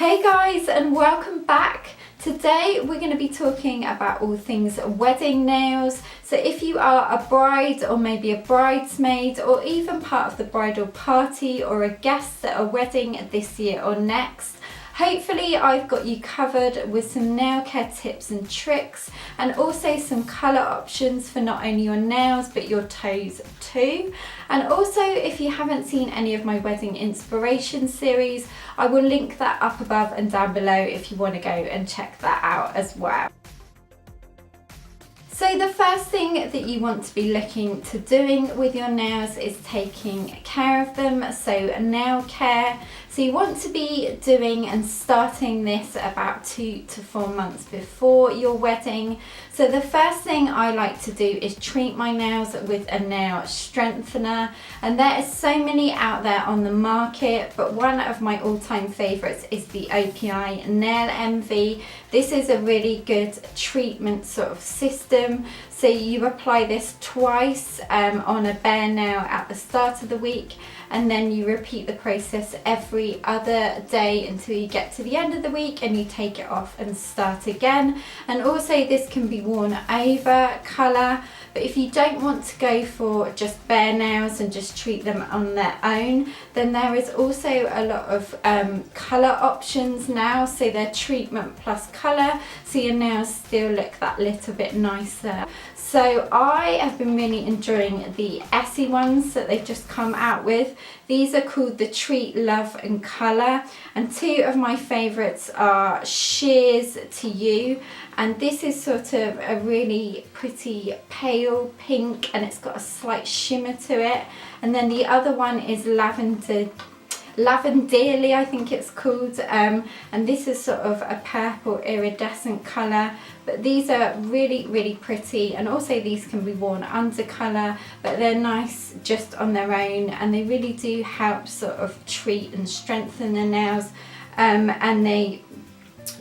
Hey guys, and welcome back. Today we're going to be talking about all things wedding nails. So if you are a bride or maybe a bridesmaid or even part of the bridal party or a guest at a wedding this year or next, hopefully I've got you covered with some nail care tips and tricks, and also some colour options for not only your nails but your toes too. And also, if you haven't seen any of my wedding inspiration series, I will link that up above and down below if you want to go and check that out as well. So the first thing that you want to be looking to doing with your nails is taking care of them, so nail care. So you want to be doing and starting this about 2 to 4 months before your wedding. So the first thing I like to do is treat my nails with a nail strengthener, and there are so many out there on the market, but one of my all-time favourites is the O.P.I Nail MV. This is a really good treatment sort of system. So you apply this twice on a bare nail at the start of the week, and then you repeat the process every other day until you get to the end of the week and you take it off and start again. And also this can be worn over colour, but if you don't want to go for just bare nails and just treat them on their own, then there is also a lot of colour options now. So they're treatment plus colour, so your nails still look that little bit nicer. So I have been really enjoying the Essie ones that they've just come out with. These are called the Treat, Love and Colour, and two of my favourites are Shears to You, and this is sort of a really pretty pale pink and it's got a slight shimmer to it, and then the other one is Lavenderly, I think it's called, and this is sort of a purple iridescent colour, but these are really pretty, and also these can be worn under colour, but they're nice just on their own, and they really do help sort of treat and strengthen the nails, and they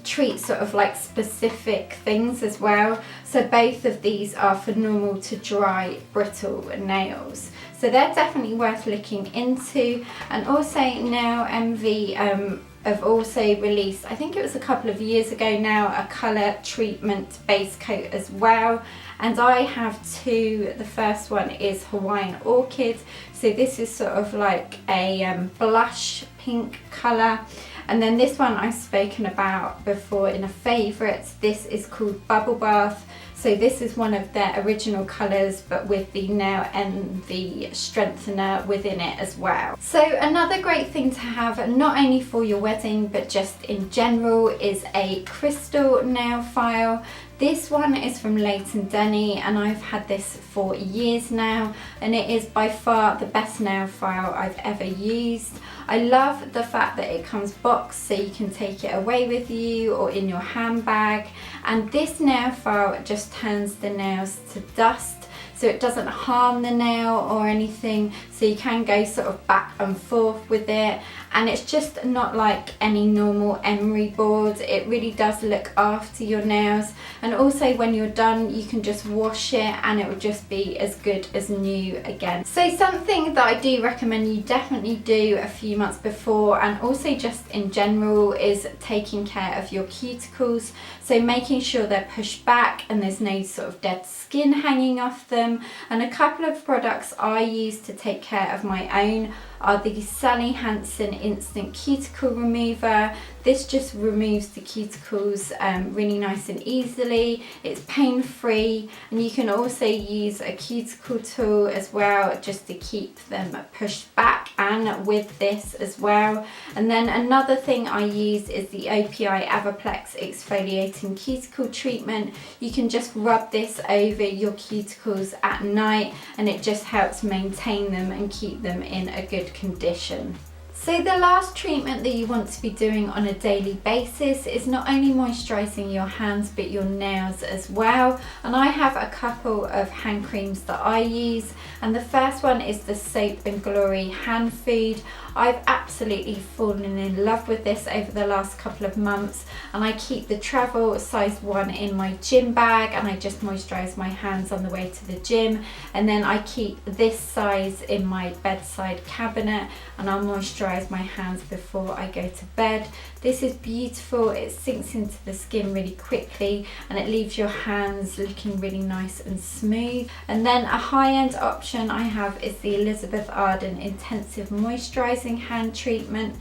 treat sort of like specific things as well. So both of these are for normal to dry brittle nails, so they're definitely worth looking into. And also Nail MV have also released, I think it was a couple of years ago now, a colour treatment base coat as well, and I have two. The first one is Hawaiian Orchid, so this is sort of like a blush pink colour. And then this one I've spoken about before in a favourite. This is called Bubble Bath. So this is one of their original colours, but with the Nail MV strengthener within it as well. So another great thing to have, not only for your wedding but just in general, is a crystal nail file. This one is from LEIGHTON DENNY, and I've had this for years now, and it is by far the best nail file I've ever used. I love the fact that it comes boxed, so you can take it away with you or in your handbag, and this nail file just turns the nails to dust, so it doesn't harm the nail or anything, so you can go sort of back and forth with it, and it's just not like any normal emery board. It really does look after your nails, and also when you're done you can just wash it and it will just be as good as new again. So something that I do recommend you definitely do a few months before, and also just in general, is taking care of your cuticles. So making sure they're pushed back and there's no sort of dead skin hanging off them. And a couple of products I use to take care of my own are the HANSEN Instant Cuticle Remover. This just removes the cuticles really nice and easily. It's pain free, and you can also use a cuticle tool as well just to keep them pushed back, and with this as well. And then another thing I use is the O.P.I AVOPLEX Exfoliating Cuticle Treatment. You can just rub this over your cuticles at night and it just helps maintain them and keep them in a good condition. So the last treatment that you want to be doing on a daily basis is not only moisturising your hands but your nails as well. And I have a couple of hand creams that I use, and the first one is the Soap and Glory Hand Food. I've absolutely fallen in love with this over the last couple of months, and I keep the travel size 1 in my gym bag, and I just moisturise my hands on the way to the gym, and then I keep this size in my bedside cabinet and I'll moisturise moisturize my hands before I go to bed. This is beautiful, it sinks into the skin really quickly and it leaves your hands looking really nice and smooth. And then a high-end option I have is the Elizabeth Arden Intensive Moisturizing Hand Treatment.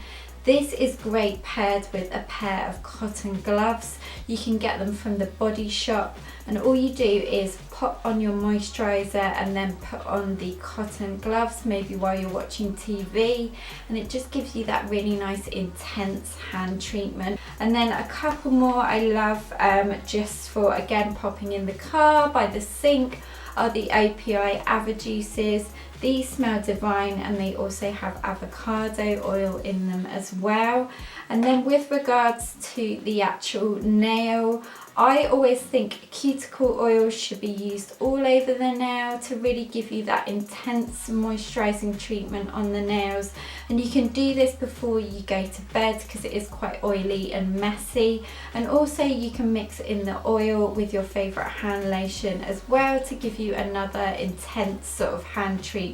This is great paired with a pair of cotton gloves. You can get them from the Body Shop, and all you do is put on your moisturizer and then put on the cotton gloves, maybe while you're watching TV, and it just gives you that really nice intense hand treatment. And then a couple more I love just for, again, popping in the car, by the sink, are the O.P.I AVOJUICEs. These smell divine and they also have avocado oil in them as well. And then with regards to the actual nail, I always think cuticle oil should be used all over the nail to really give you that intense moisturizing treatment on the nails. And you can do this before you go to bed because it is quite oily and messy. And also you can mix in the oil with your favorite hand lotion as well to give you another intense sort of hand treatment.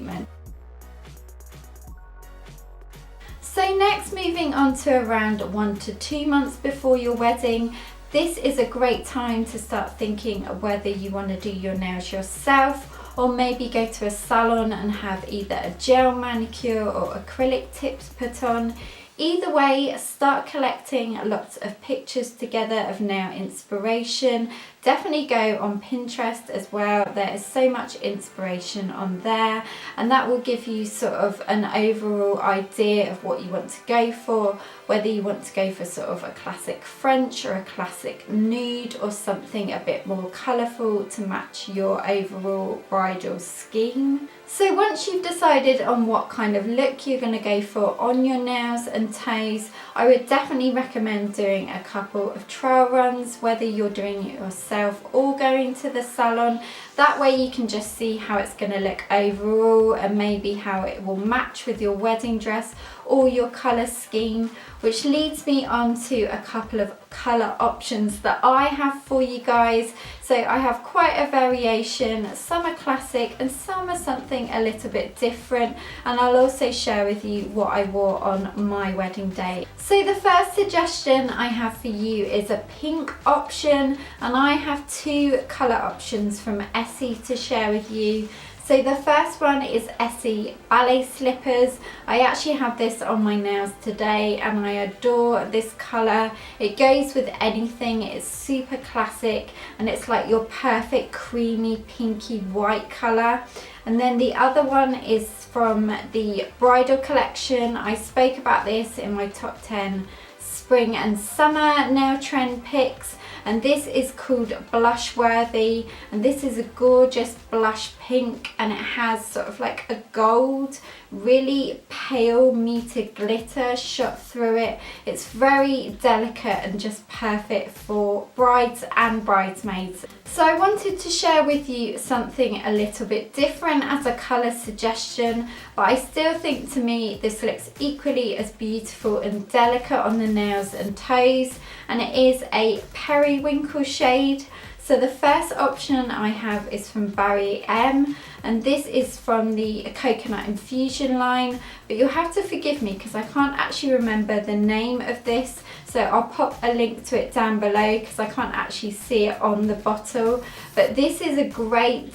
So next, moving on to around 1 to 2 months before your wedding, this is a great time to start thinking of whether you want to do your nails yourself or maybe go to a salon and have either a gel manicure or acrylic tips put on. Either way, start collecting lots of pictures together of nail inspiration. Definitely go on Pinterest as well. There is so much inspiration on there, and that will give you sort of an overall idea of what you want to go for, whether you want to go for sort of a classic French or a classic nude or something a bit more colourful to match your overall bridal scheme. So once you've decided on what kind of look you're going to go for on your nails and toes, I would definitely recommend doing a couple of trial runs, whether you're doing it yourself or going to the salon. That way you can just see how it's going to look overall and maybe how it will match with your wedding dress or your colour scheme, which leads me on to a couple of colour options that I have for you guys. So I have quite a variation, some are classic and some are something a little bit different, and I'll also share with you what I wore on my wedding day. So the first suggestion I have for you is a pink option, and I have 2 colour options from Essie to share with you. So the first one is Essie Ballet Slippers. I actually have this on my nails today and I adore this colour. It goes with anything, it's super classic and it's like your perfect creamy pinky white colour. And then the other one is from the Bridal collection. I spoke about this in my top 10 spring and summer nail trend picks, and this is called Blush Worthy, and this is a gorgeous blush pink and it has sort of like a gold, really pale muted glitter shot through it. It's very delicate and just perfect for brides and bridesmaids. So I wanted to share with you something a little bit different as a colour suggestion, but I still think to me this looks equally as beautiful and delicate on the nails and toes, and it is a periwinkle shade. So the first option I have is from Barry M, and this is from the Coconut Infusion line, but you'll have to forgive me because I can't actually remember the name of this, so I'll pop a link to it down below because I can't actually see it on the bottle. But this is a great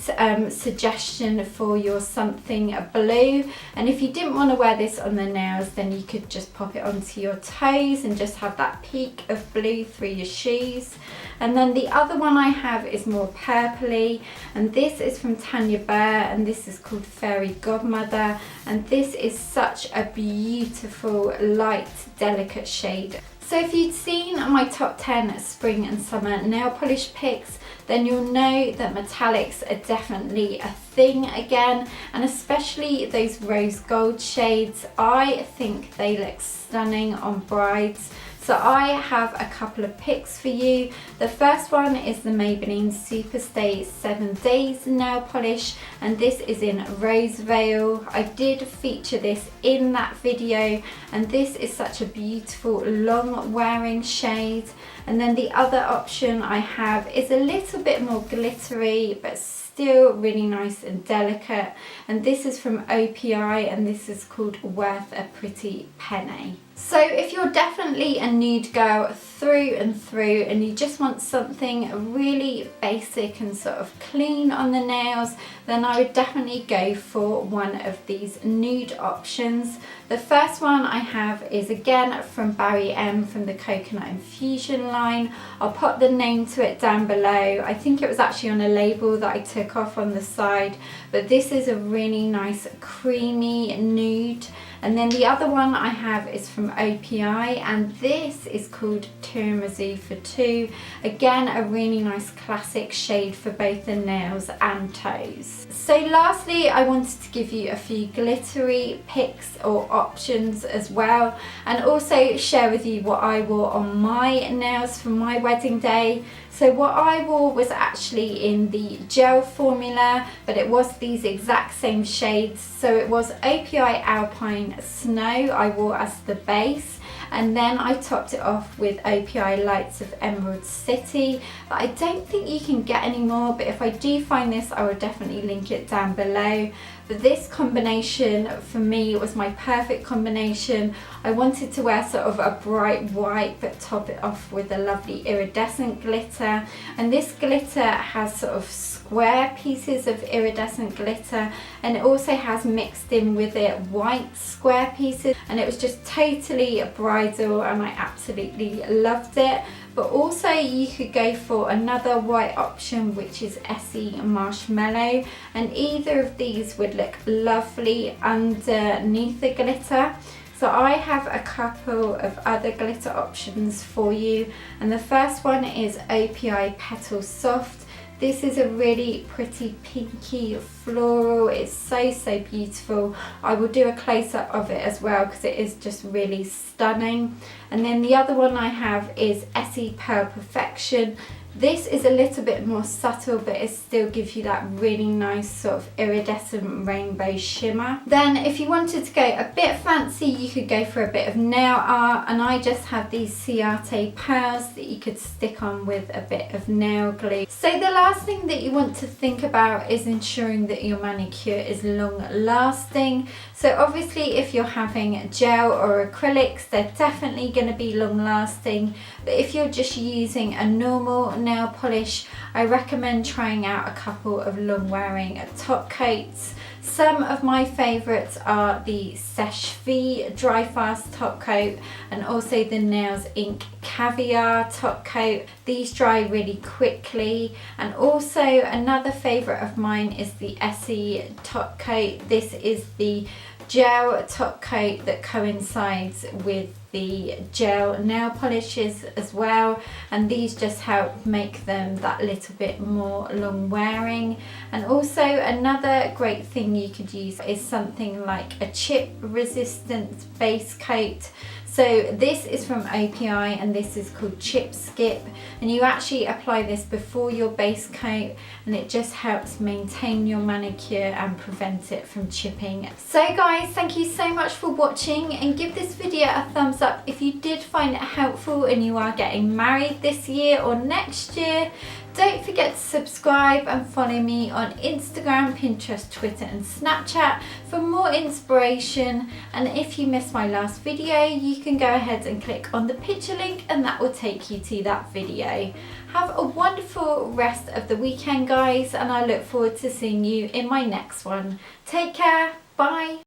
suggestion for your something blue, and if you didn't want to wear this on the nails, then you could just pop it onto your toes and just have that peak of blue through your shoes. And then the other one I have is more purpley, and this is from Tanya Burr, and this is called Fairy Godmother, and this is such a beautiful light delicate shade. So if you'd seen my top 10 spring and summer nail polish picks, then you'll know that metallics are definitely a thing again, and especially those rose gold shades. I think they look stunning on brides. So I have a couple of picks for you. The first one is the Maybelline Superstay 7 Days nail polish, and this is in Rose Veil. I did feature this in that video, and this is such a beautiful long wearing shade. And then the other option I have is a little bit more glittery but still still really nice and delicate. And this is from O.P.I and this is called Worth a Pretty Penny. So if you're definitely a nude girl through and through and you just want something really basic and sort of clean on the nails, then I would definitely go for one of these nude options. The first one I have is again from Barry M from the Coconut Infusion line. I'll pop the name to it down below. I think it was actually on a label that I took off on the side, but this is a really nice creamy nude. And then the other one I have is from O.P.I and this is called Tiramisu for Two. Again, a really nice classic shade for both the nails and toes. So lastly, I wanted to give you a few glittery picks or options as well, and also share with you what I wore on my nails for my wedding day. So what I wore was actually in the gel formula, but it was these exact same shades. So it was O.P.I Alpine Snow I wore as the base, and then I topped it off with O.P.I Lights of Emerald City. But I don't think you can get any more, but if I do find this, I will definitely link it down below. But this combination for me was my perfect combination. I wanted to wear sort of a bright white but top it off with a lovely iridescent glitter, and this glitter has sort of square pieces of iridescent glitter, and it also has mixed in with it white square pieces, and it was just totally bridal and I absolutely loved it. But also you could go for another white option, which is Essie Marshmallow, and either of these would look lovely underneath the glitter. So I have a couple of other glitter options for you, and the first one is O.P.I Petal Soft. This is a really pretty pinky floral. It's so beautiful. I will do a close-up of it as well because it is just really stunning. And then the other one I have is Essie Pearl Perfection. This is a little bit more subtle, but it still gives you that really nice sort of iridescent rainbow shimmer. Then if you wanted to go a bit fancy, you could go for a bit of nail art, and I just have these Ciate Pearls that you could stick on with a bit of nail glue. So the last thing that you want to think about is ensuring that your manicure is long lasting. So obviously if you're having gel or acrylics, they're definitely going to be long lasting, but if you're just using a normal nail polish, I recommend trying out a couple of long wearing top coats. Some of my favourites are the Seche V Dry Fast top coat and also the Nails Inc Caviar top coat. These dry really quickly. And also another favourite of mine is the Essie top coat. This is the gel top coat that coincides with the gel nail polishes as well, and these just help make them that little bit more long wearing. And also another great thing you could use is something like a chip resistant base coat. So this is from O.P.I and this is called Chip Skip, and you actually apply this before your base coat and it just helps maintain your manicure and prevent it from chipping. So guys, thank you so much for watching, and give this video a thumbs up if you did find it helpful and you are getting married this year or next year. Don't forget to subscribe and follow me on Instagram, Pinterest, Twitter and Snapchat for more inspiration. And if you missed my last video, you can go ahead and click on the picture link and that will take you to that video. Have a wonderful rest of the weekend guys, and I look forward to seeing you in my next one. Take care, bye.